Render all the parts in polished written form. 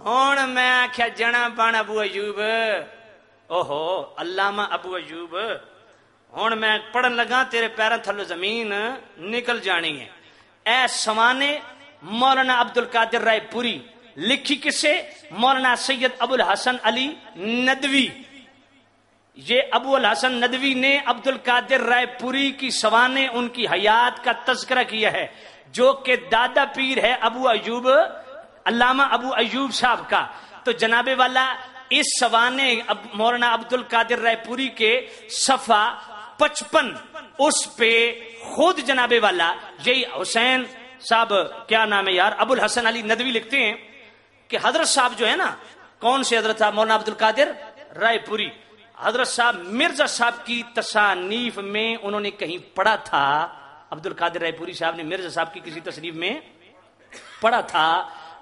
ہوں میں آخیا جنا پان ابو ایوب اوہو علامہ ابو ایوب ہوں میں پڑھن لگا تیرے پیروں تھلو زمین نکل جانی ہے. اے سوانے مولانا عبد القادر رائے پوری لکھی کسے مولانا سید ابو الحسن علی ندوی. یہ ابو الحسن ندوی نے عبد القادر رائے پوری کی سوانے ان کی حیات کا تذکرہ کیا ہے جو کہ دادا پیر ہے ابو ایوب علامہ ابو ایوب صاحب کا. تو جناب والا اس سوانے مولانا عبد القادر رائے پوری کے صفحہ 55 اس پہ خود جناب والا یہی حسین صاحب کیا نام ہے یار ابو الحسن علی ندوی لکھتے ہیں کہ حضرت صاحب جو ہے نا کون سے حضرت صاحب مولانا عبد القادر رائے پوری حضرت صاحب مرزا صاحب کی تصانیف میں انہوں نے کہیں پڑھا تھا. عبد القادر رائے پوری صاحب نے مرزا صاحب کی کسی تصنیف میں پڑھا تھا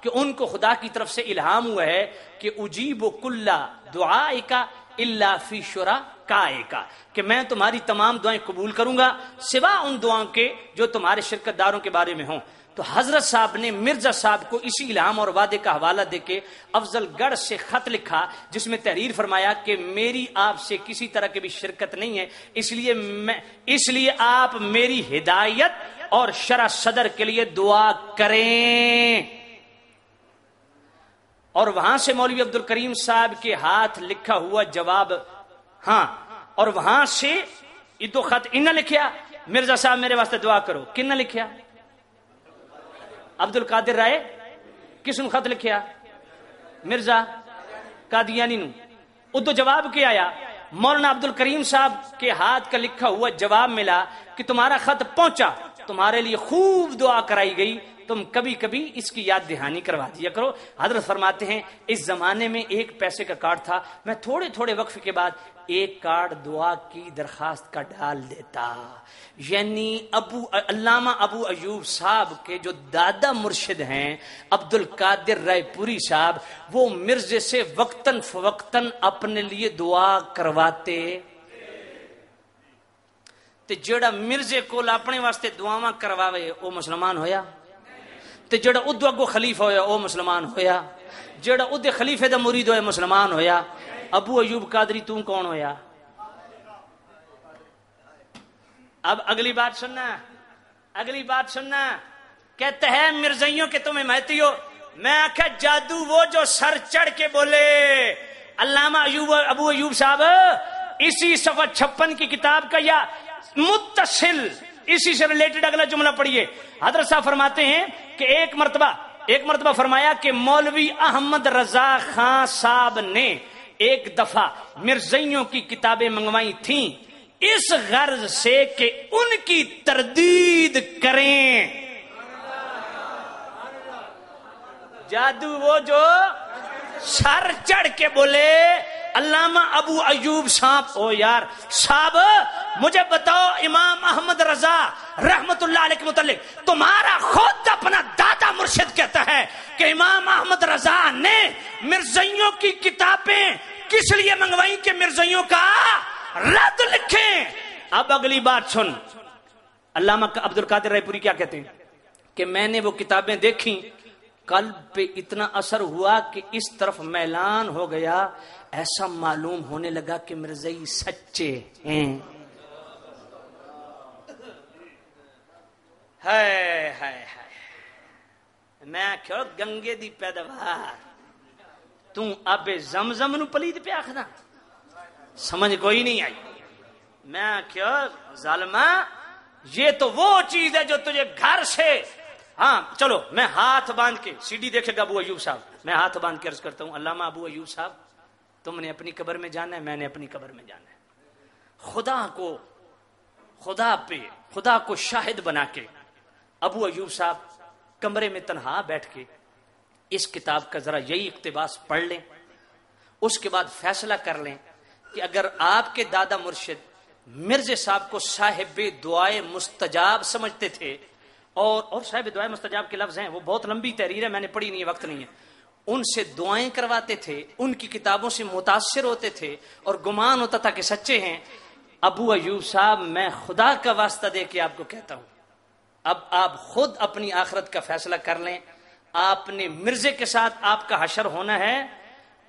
کہ ان کو خدا کی طرف سے الہام ہوا ہے کہ اجیب کل دعائک الا فی شرکائک کہ میں تمہاری تمام دعائیں قبول کروں گا سوا ان دعاؤں کے جو تمہارے شرکت داروں کے بارے میں ہوں. تو حضرت صاحب نے مرزا صاحب کو اسی الہام اور وعدے کا حوالہ دے کے افضل گڑھ سے خط لکھا جس میں تحریر فرمایا کہ میری آپ سے کسی طرح کی بھی شرکت نہیں ہے اس لیے آپ میری ہدایت اور شرح صدر کے لیے دعا کریں. اور وہاں سے مولوی عبد الکریم صاحب کے ہاتھ لکھا ہوا جواب ہاں اور وہاں سے یہ دو خط انہوں نے لکھیا مرزا صاحب میرے واسطے دعا کرو کن لکھیا عبد القادر رائے کس نے خط لکھیا مرزا قادیانی نو. ادو جواب کیا آیا مولانا عبد الکریم صاحب کے ہاتھ کا لکھا ہوا جواب ملا کہ تمہارا خط پہنچا تمہارے لیے خوب دعا کرائی گئی تم کبھی کبھی اس کی یاد دہانی کروا دیا کرو. حضرت فرماتے ہیں اس زمانے میں 1 پیسے کا کارڈ تھا میں تھوڑے تھوڑے وقفے کے بعد 1 کارڈ دعا کی درخواست کا ڈال دیتا. یعنی علامہ ابو ایوب صاحب کے جو دادا مرشد ہیں عبد القادر رائے پوری صاحب وہ مرزے سے وقتاً فوقتاً اپنے لیے دعا کرواتے تے جڑا مرزے کو اپنے واسطے دعاواں کرواوے وہ مسلمان ہویا تے جڑا ادو اگو خلیفہ ہویا وہ مسلمان ہویا جڑا ادے خلیفے دا مرید ہویا مسلمان ہویا. ابو ایوب قادری تو کون ہویا؟ اب اگلی بات سننا کہتا ہے مرزائیوں کے تم حمایتی ہو. میں آخیا جادو وہ جو سر چڑھ کے بولے. علامہ ابو ایوب صاحب اسی صفحہ 56 کی کتاب کا یا متصل اسی سے ریلیٹڈ اگلا جملہ پڑھیے. حضرت صاحب فرماتے ہیں کہ ایک مرتبہ فرمایا کہ مولوی احمد رضا خان صاحب نے ایک دفعہ مرزائیوں کی کتابیں منگوائی تھیں اس غرض سے کہ ان کی تردید کریں. جادو وہ جو سر چڑھ کے بولے. علامہ ابو ایوب صاحب او یار صاحب مجھے بتاؤ امام احمد رضا رحمت اللہ علیہ کے متعلق تمہارا خود اپنا دادا مرشد کہتا ہے کہ امام احمد رضا نے مرزائیوں کی کتابیں کس لیے منگوائی کہ مرزائیوں کا رد لکھیں. اب اگلی بات سن علامہ عبد القادر رائے پوری کیا کہتے ہیں کہ میں نے وہ کتابیں دیکھی قلب پہ اتنا اثر ہوا کہ اس طرف میلان ہو گیا ایسا معلوم ہونے لگا کہ مرزائی سچے ہیں. ہائے ہائے ہائے میں کہو گنگے دی پیداوار تو اب زمزم نو پلید پہ آخدا سمجھ کوئی نہیں آئی. میں کہو ظالمہ یہ تو وہ چیز ہے جو تجھے گھر سے ہاں چلو میں ہاتھ باندھ کے سی ڈی دیکھے گا ابو ایوب صاحب میں ہاتھ باندھ کے عرض کرتا ہوں علامہ ابو ایوب صاحب تم نے اپنی قبر میں جانا ہے میں نے اپنی قبر میں جانا ہے. خدا کو شاہد بنا کے ابو ایوب صاحب کمرے میں تنہا بیٹھ کے اس کتاب کا ذرا یہی اقتباس پڑھ لیں اس کے بعد فیصلہ کر لیں کہ اگر آپ کے دادا مرشد مرزا صاحب کو صاحب دعائے مستجاب سمجھتے تھے اور صاحب دعائے مستجاب کے لفظ ہیں وہ بہت لمبی تحریر ہے میں نے پڑھی نہیں وقت نہیں ہے ان سے دعائیں کرواتے تھے ان کی کتابوں سے متاثر ہوتے تھے اور گمان ہوتا تھا کہ سچے ہیں. ابو ایوب صاحب میں خدا کا واسطہ دے کے آپ کو کہتا ہوں اب آپ خود اپنی آخرت کا فیصلہ کر لیں. آپ نے مرزے کے ساتھ آپ کا حشر ہونا ہے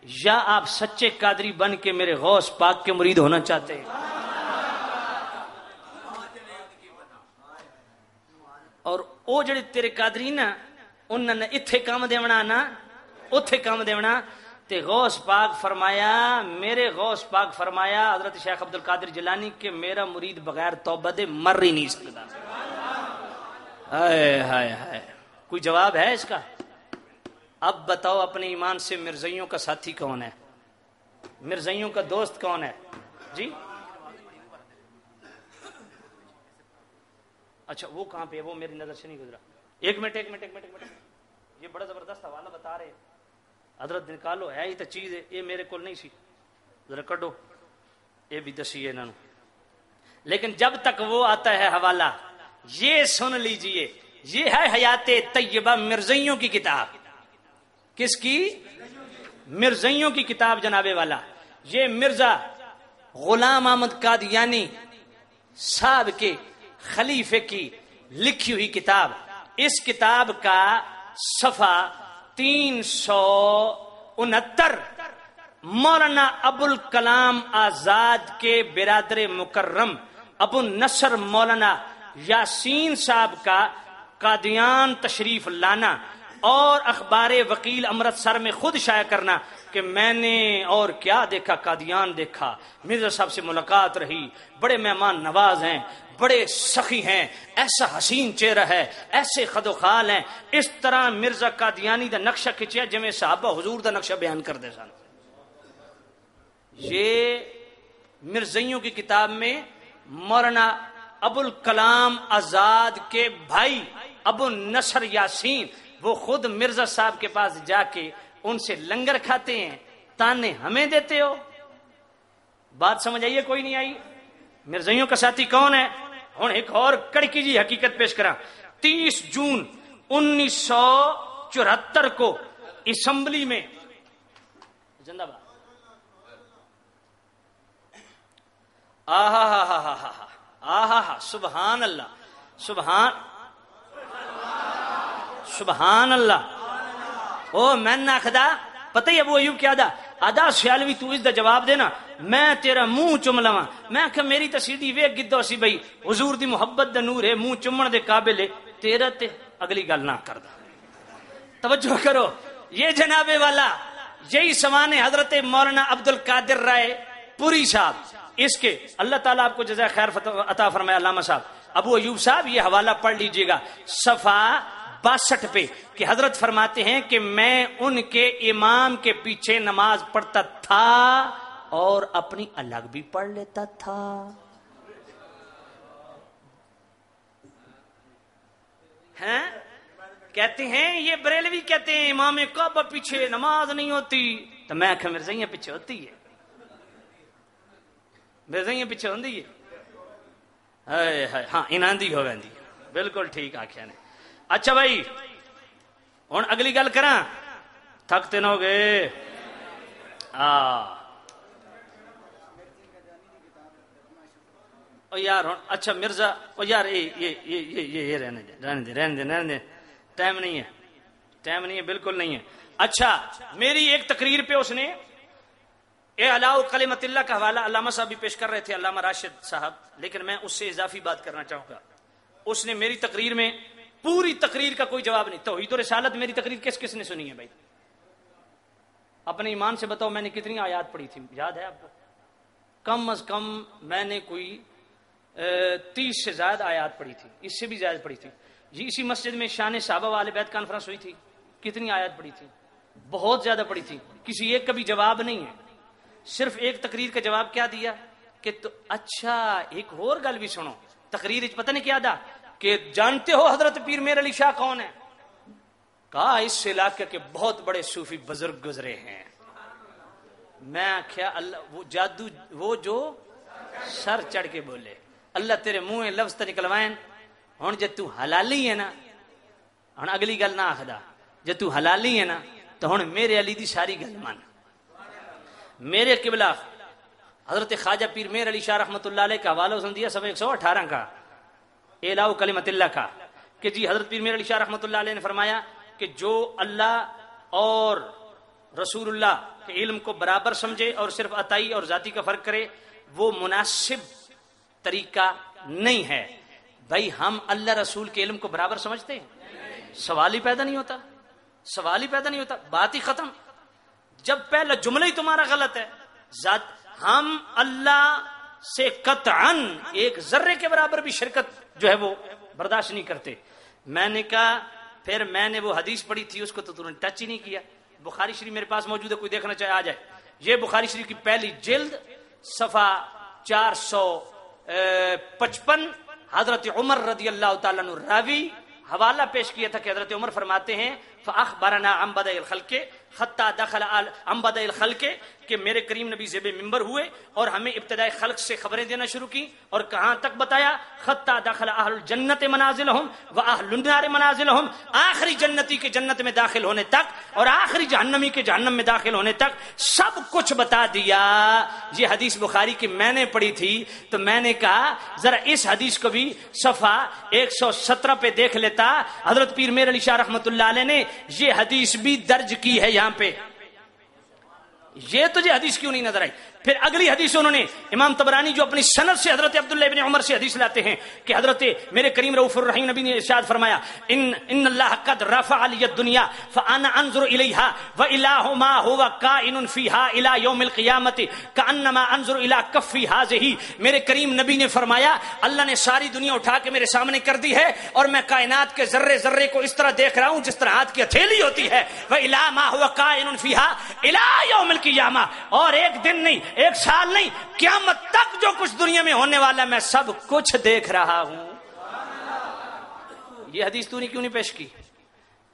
یا آپ سچے قادری بن کے میرے غوث پاک کے مرید ہونا چاہتے ہیں؟ اور وہ جڑے تیرے قادری نا انہوں نے اتھے کام دیونا نا اتھے کام دیونا تے غوث پاک فرمایا میرے غوث پاک فرمایا حضرت شیخ عبد القادر جیلانی کہ میرا مرید بغیر توبہ دے مر ہی نہیں سکتا. ہائے ہائے ہائے کوئی جواب ہے اس کا؟ اب بتاؤ اپنے ایمان سے مرزائیوں کا ساتھی کون ہے؟ مرزائیوں کا دوست کون ہے؟ جی اچھا وہ کہاں پہ؟ وہ میری نظر سے نہیں گزرا. ایک منٹ یہ بڑا زبردست حوالہ بتا رہے حضرت نکالو ہے ہی تو چیز ہے یہ میرے کو نہیں سی ذرا کڈو یہ بھی دسیے انہوں. لیکن جب تک وہ آتا ہے حوالہ یہ سن لیجئے یہ ہے حیات طیبہ مرزائیوں کی کتاب. کس کی؟ مرزائیوں کی کتاب جناب والا. یہ مرزا غلام احمد قادیانی صاحب کے خلیفے کی لکھی ہوئی کتاب. اس کتاب کا صفحہ 369 مولانا ابو الکلام آزاد کے برادر مکرم ابو نصر مولانا یاسین صاحب کا قادیان تشریف لانا اور اخبار وکیل امرتسر میں خود شائع کرنا کہ میں نے اور کیا دیکھا، قادیان دیکھا، مرزا صاحب سے ملاقات رہی، بڑے مہمان نواز ہیں، بڑے سخی ہیں، ایسا حسین چہرہ ہے، ایسے خد و خال ہیں. اس طرح مرزا قادیانی دا نقشہ کھچیا جویں صحابہ حضور دا نقشہ بیان کر دے سن. یہ مرزائیوں کی کتاب میں مولانا ابو الکلام آزاد کے بھائی ابو نصر یاسین وہ خود مرزا صاحب کے پاس جا کے ان سے لنگر کھاتے ہیں، تانے ہمیں دیتے ہو. بات سمجھ آئیے کوئی نہیں آئی؟ مرزائیوں کا ساتھی کون ہے؟ ہوں ایک اور کڑکی جی حقیقت پیش کرا. 30 جون 1974 کو اسمبلی میں زندہ باد سبحان اللہ سبحان اللہ. او میں نہ خدا پتہ ہی ابو ایوب کیا دا ادا سیالوی تو اس دا جواب دینا میں تیرا منہ چم لواں. میں کہ میری تے سیدھی ویکھ گدو سی بھئی حضور دی محبت دا نور ہے منہ چمن دے قابل ہے، تیرا تے اگلی گل نہ کردا. توجہ کرو یہ جناب والا یہی سوان حضرت مولانا عبد القادر رائے پوری صاحب. اس کے اللہ تعالیٰ آپ کو جزائے خیر عطا فرمائے. علامہ صاحب ابو ایوب صاحب یہ حوالہ پڑھ لیجئے گا صفحہ 62 پہ کہ حضرت فرماتے ہیں کہ میں ان کے امام کے پیچھے نماز پڑھتا تھا اور اپنی الگ بھی پڑھ لیتا تھا. ہیں کہتے ہیں یہ بریلوی کہتے ہیں امام کعبہ پیچھے نماز نہیں ہوتی، تو میں کہ مرزائیاں پیچھے ہوتی ہے، مرزائیاں پیچھے ہوندی ہے. ہاں انہاں ہو ویندی بالکل ٹھیک آکھیا نے. اچھا بھائی ہوں اگلی گل کراں تھکتے نہ ہو گئے. یار ہوں اچھا مرزا او یار یہ رہنے دے ٹائم نہیں ہے بالکل نہیں ہے. اچھا میری ایک تقریر پہ اس نے اعلاء کلمت اللہ کا حوالہ علامہ صاحب بھی پیش کر رہے تھے، علامہ راشد صاحب، لیکن میں اس سے اضافی بات کرنا چاہوں گا. اس نے میری تقریر میں پوری تقریر کا کوئی جواب نہیں. توحید و رسالت میری تقریر کس نے سنی ہے بھائی؟ اپنے ایمان سے بتاؤ میں نے کتنی آیات پڑھی تھی یاد ہے آپ کو؟ کم از کم میں نے کوئی 30 سے زائد آیات پڑھی تھی، اس سے بھی زیادہ پڑھی تھی. جی اسی مسجد میں شان صحابہ والے بیت کانفرنس ہوئی تھی، کتنی آیات پڑھی تھی؟ بہت زیادہ پڑھی تھی. کسی ایک کا بھی جواب نہیں ہے. صرف ایک تقریر کا جواب کیا دیا کہ تو اچھا ایک اور گل بھی سنو. تقریر پتہ نہیں کیا دا کہ جانتے ہو حضرت پیر میر علی شاہ کون ہے؟ کہا اس علاقے کے بہت بڑے صوفی بزرگ گزرے ہیں. میں کیا اللہ وہ جادو وہ جو سر چڑھ کے بولے اللہ تیرے منہ لفظ تو نکلوائیں. ہوں جے تو حلالی ہے نا ہوں اگلی گل نہ آخدا جے تو حلالی ہے نا تو ہوں میرے علی دی ساری گل مان. میرے قبلہ حضرت خواجہ پیر میر علی شاہ رحمۃ اللہ علیہ کا حوالہ سن دیا سب 118 کا اعلاء کلمت اللہ کا کہ جی حضرت پیر میر علی شاہ رحمۃ اللہ علیہ نے فرمایا کہ جو اللہ اور رسول اللہ کے علم کو برابر سمجھے اور صرف عطائی اور ذاتی کا فرق کرے وہ مناسب طریقہ نہیں ہے. بھائی ہم اللہ رسول کے علم کو برابر سمجھتے ہیں؟ سوال ہی پیدا نہیں ہوتا، سوال ہی پیدا نہیں ہوتا، بات ہی ختم. جب پہلا جملہ ہی تمہارا غلط ہے. ہم اللہ سے قطعاً ایک ذرے کے برابر بھی شرکت جو ہے وہ برداشت نہیں کرتے. میں نے کہا پھر میں نے وہ حدیث پڑھی تھی اس کو تو تم نے ٹچ ہی نہیں کیا. بخاری شریف میرے پاس موجود ہے، کوئی دیکھنا چاہے آ جائے. یہ بخاری شریف کی پہلی جلد صفحہ 455. حضرت عمر رضی اللہ تعالیٰ عنہ راوی حوالہ پیش کیا تھا کہ حضرت عمر فرماتے ہیں فاخبرنا عن بدء الخلق حتى دخل عن بدء الخلق کہ میرے کریم نبی زیب منبر ہوئے اور ہمیں ابتدائی خلق سے خبریں دینا شروع کی اور کہاں تک بتایا حتى دخل اہل الجنت منازلهم واہل النار منازلهم، آخری جنتی کے جنت میں داخل ہونے تک اور آخری جہنمی کے جہنم میں داخل ہونے تک سب کچھ بتا دیا. یہ حدیث بخاری کی میں نے پڑھی تھی تو میں نے کہا ذرا اس حدیث کو بھی صفحہ 117 پہ دیکھ لیتا. حضرت پیر میر علی شاہ رحمۃ اللہ علیہ نے یہ حدیث بھی درج کی ہے یہاں پہ. یہ تجھے حدیث کیوں نہیں نظر آئی؟ پھر اگلی حدیث انہوں نے امام طبرانی جو اپنی سند سے حضرت عبداللہ ابن عمر سے حدیث لاتے ہیں کہ حضرت میرے کریم رؤوف الرحیم نبی نے ارشاد فرمایا ان اللہ قد رفع علی الدنیا فانا انظر الیہا والہ ما هو کائن فیہا الی یوم القیامت کانما انظر الی کفی ھذہ. میرے کریم نبی نے فرمایا اللہ نے ساری دنیا اٹھا کے میرے سامنے کر دی ہے اور میں کائنات کے ذرے ذرے کو اس طرح دیکھ رہا ہوں جس طرح ہاتھ کی ہتھیلی ہوتی ہے. والی ما هو کائن فیہا الی یوم القیامہ، اور ایک دن نہیں، ایک سال نہیں، قیامت تک جو کچھ دنیا میں ہونے والا میں سب کچھ دیکھ رہا ہوں. یہ حدیث تو نے کیوں نہیں پیش کی؟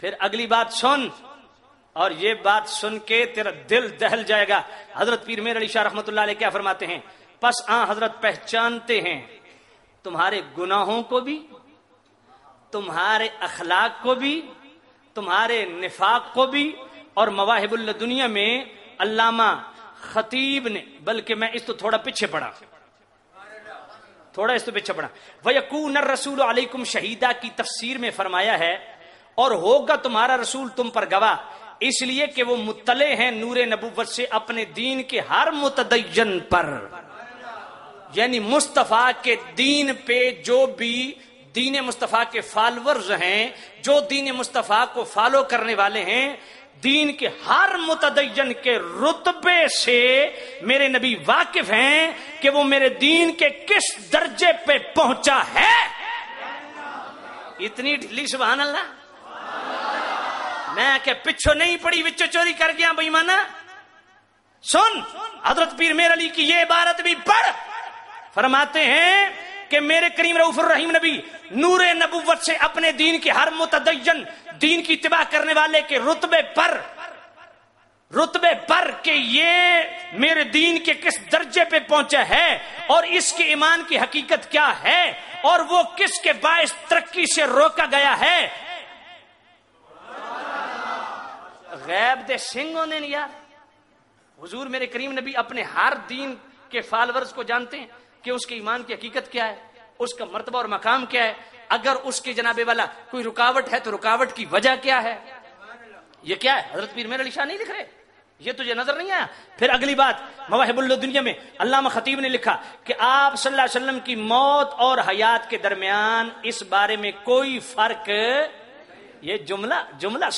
پھر اگلی بات سن، اور یہ بات سن کے تیرا دل دہل جائے گا. حضرت پیر میر علی شاہ رحمۃ اللہ علیہ کیا فرماتے ہیں؟ پس حضرت پہچانتے ہیں تمہارے گناہوں کو بھی، تمہارے اخلاق کو بھی، تمہارے نفاق کو بھی. اور مواہب الدنیا میں علامہ خطیب نے، بلکہ میں اس تو تھوڑا پیچھے پڑا، وَيَكُونَ الرَّسُولُ عَلَيْكُمْ شَهِيدًا کی تفسیر میں فرمایا ہے اور ہوگا تمہارا رسول تم پر گواہ، اس لیے کہ وہ مطلع ہیں نور نبوت سے اپنے دین کے ہر متدین پر. یعنی مصطفیٰ کے دین پہ جو بھی دین مصطفیٰ کے فالورز ہیں، جو دین مصطفیٰ کو فالو کرنے والے ہیں، دین کے ہر متدین کے رتبے سے میرے نبی واقف ہیں کہ وہ میرے دین کے کس درجے پہ پہنچا ہے. اتنی ڈھلی سبحان اللہ. میں کہ پچھو نہیں پڑی وچو چوری کر گیا بھائی مانا. سن حضرت پیر میر علی کی یہ عبارت بھی پڑھ. فرماتے ہیں کہ میرے کریم رؤوف الرحیم نبی نور نبوت سے اپنے دین کے ہر متدین، دین کی اتباع کرنے والے کے رتبے پر کہ یہ میرے دین کے کس درجے پہ پہنچا ہے اور اس کے ایمان کی حقیقت کیا ہے اور وہ کس کے باعث ترقی سے روکا گیا ہے. غیب دے سنگھوں نے یار. حضور میرے کریم نبی اپنے ہر دین کے فالورز کو جانتے ہیں کہ اس کے ایمان کی حقیقت کیا ہے، اس کا مرتبہ اور مقام کیا ہے. اگر اس کے جناب والا کوئی رکاوٹ ہے تو رکاوٹ کی وجہ کیا ہے. یہ کیا ہے؟ حضرت پیر میر علی شاہ نہیں لکھ رہے، یہ تجھے نظر نہیں آیا؟ پھر اگلی بات مواہب الدنیا میں علامہ خطیب نے لکھا کہ آپ صلی اللہ علیہ وسلم کی موت اور حیات کے درمیان اس بارے میں کوئی فرق. یہ جملہ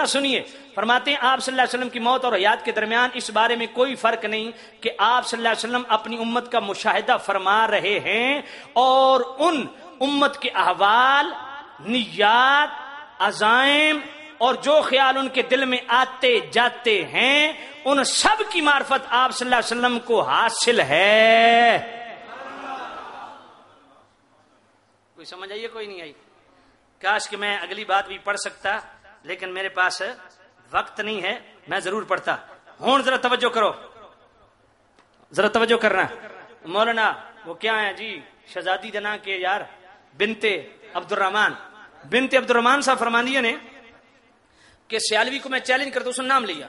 سنیے. فرماتے ہیں آپ صلی اللہ علیہ وسلم کی موت اور حیات کے درمیان اس بارے میں کوئی فرق نہیں کہ آپ صلی اللہ علیہ وسلم اپنی امت کا مشاہدہ فرما رہے ہیں اور ان امت کے احوال، نیات، عزائم اور جو خیال ان کے دل میں آتے جاتے ہیں ان سب کی معرفت آپ صلی اللہ علیہ وسلم کو حاصل ہے. کوئی سمجھ آئیے؟ کوئی نہیں آئی؟ کاش کہ میں اگلی بات بھی پڑھ سکتا لیکن میرے پاس وقت نہیں ہے. میں ضرور پڑھتا. ہوں ذرا توجہ کرو، ذرا توجہ کرنا. مولانا وہ کیا ہے جی شہزادی دنا کے یار بنت عبد الرحمان صاحب فرماندیہ نے کہ سیالوی کو میں چیلنج کرتا ہوں، اس نے نام لیا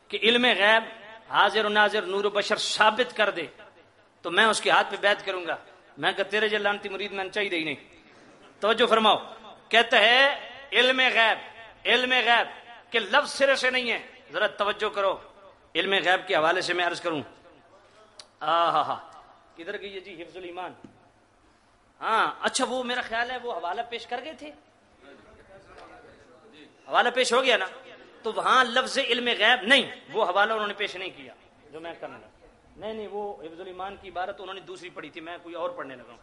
کہ علم غیب حاضر و ناظر نور و بشر ثابت کر دے تو میں اس کے ہاتھ پہ بیعت کروں گا. میں کہ تیرے جلانتی مرید میں چاہیے ہی نہیں. توجہ فرماؤ. کہتا ہے علم غیب، علم غیب کہ لفظ سرے سے نہیں ہے. ذرا توجہ کرو. علم غیب کے حوالے سے میں عرض کروں. کدھر گئی ہے جی حفظ الایمان؟ ہاں اچھا وہ میرا خیال ہے وہ حوالہ پیش کر گئے تھے. حوالہ پیش ہو گیا نا. تو وہاں لفظ علم غیب نہیں، وہ حوالہ انہوں نے پیش نہیں کیا جو میں کرنے لگا. نہیں وہ حفظ الایمان کی عبارت انہوں نے دوسری پڑھی تھی، میں کوئی اور پڑھنے لگا ہوں.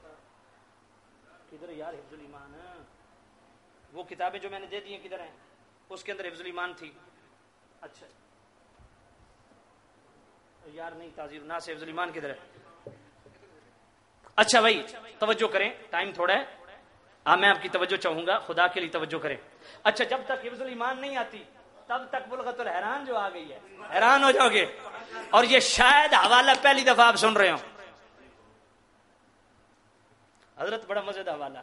کدھر یار حفظ الایمان؟ وہ کتابیں جو میں نے دے دی ہیں کدھر ہیں؟ اس کے اندر حفظ الایمان تھی. اچھا یار نہیں، تعزیر الناس سے حفظ الایمان کدھر ہے؟ اچھا بھائی توجہ کریں، ٹائم تھوڑا ہے. میں آپ کی توجہ چاہوں گا، خدا کے لیے توجہ کریں. اچھا جب تک حفظ الایمان نہیں آتی تب تک بلغت الحیران جو آ گئی ہے حیران ہو جاؤ گے. اور یہ شاید حوالہ پہلی دفعہ آپ سن رہے ہو. حضرت بڑا مزیدار حوالہ.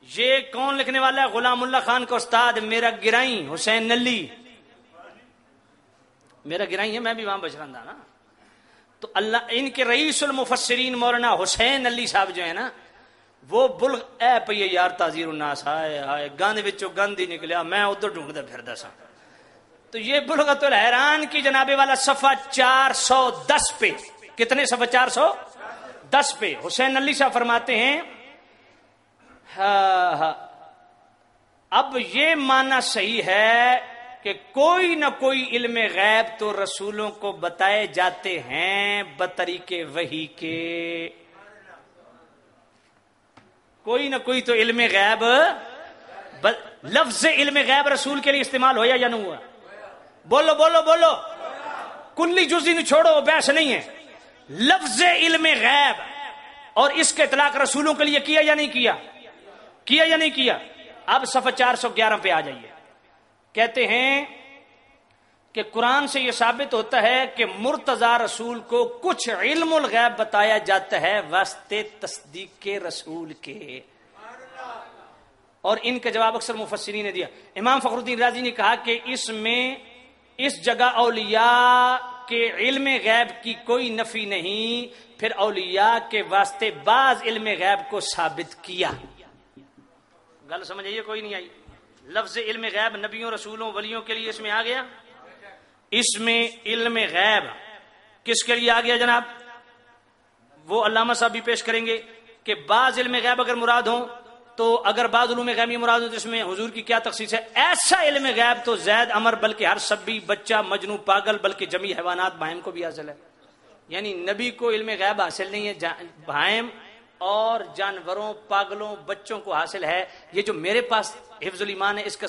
یہ کون لکھنے والا ہے؟ غلام اللہ خان کا استاد میرا گرائی حسین نلی. میرا گرائی ہے، میں بھی وہاں بچرندہ نا. تو اللہ ان کے رئیس المفسرین مولانا حسین علی صاحب جو ہے نا وہ اے پئیے یار تعزیر الناس ہائے گند وچوں گند ہی نکلیا، میں ادھر ڈھونڈتا پھردا سا. تو یہ بلغت الحیران کی جناب والا صفحہ 410 پہ، کتنے صفحہ 410 پہ حسین علی صاحب فرماتے ہیں اب یہ ماننا صحیح ہے کہ کوئی نہ کوئی علم غیب تو رسولوں کو بتائے جاتے ہیں بطریق وحی کے. کوئی نہ کوئی تو علم غیب. لفظ علم غیب رسول کے لیے استعمال ہوا یا نہیں ہوا؟ بولو بولو بولو. کلی جزئی نہیں چھوڑو، بحث نہیں ہے. لفظ علم غیب اور اس کے اطلاق رسولوں کے لیے کیا یا نہیں کیا؟ کیا یا نہیں کیا؟ اب صفحہ 411 پہ آ جائیے. کہتے ہیں کہ قرآن سے یہ ثابت ہوتا ہے کہ مرتضی رسول کو کچھ علم الغیب بتایا جاتا ہے واسطے تصدیق کے رسول کے. اور ان کا جواب اکثر مفسرین نے دیا. امام فخر الدین رازی نے کہا کہ اس جگہ اولیاء کے علم غیب کی کوئی نفی نہیں، پھر اولیاء کے واسطے بعض علم غیب کو ثابت کیا. گل سمجھ آئیے کوئی نہیں آئی؟ لفظ علم غیب نبیوں رسولوں ولیوں کے لیے اس میں آ گیا. اس میں علم غیب کس کے لیے آ گیا جناب؟ وہ علامہ صاحب بھی پیش کریں گے کہ بعض علم غیب اگر مراد ہوں تو اگر بعض علوم غیبی مراد ہوں تو اس میں حضور کی کیا تخصیص ہے؟ ایسا علم غیب تو زید امر بلکہ ہر سبی بچہ مجنو پاگل بلکہ جمی حیوانات بہائم کو بھی حاصل ہے. یعنی نبی کو علم غیب حاصل نہیں ہے، بہائم اور جانوروں پاگلوں بچوں کو حاصل ہے. یہ جو میرے پاس حفظ الایمان ہے اس کا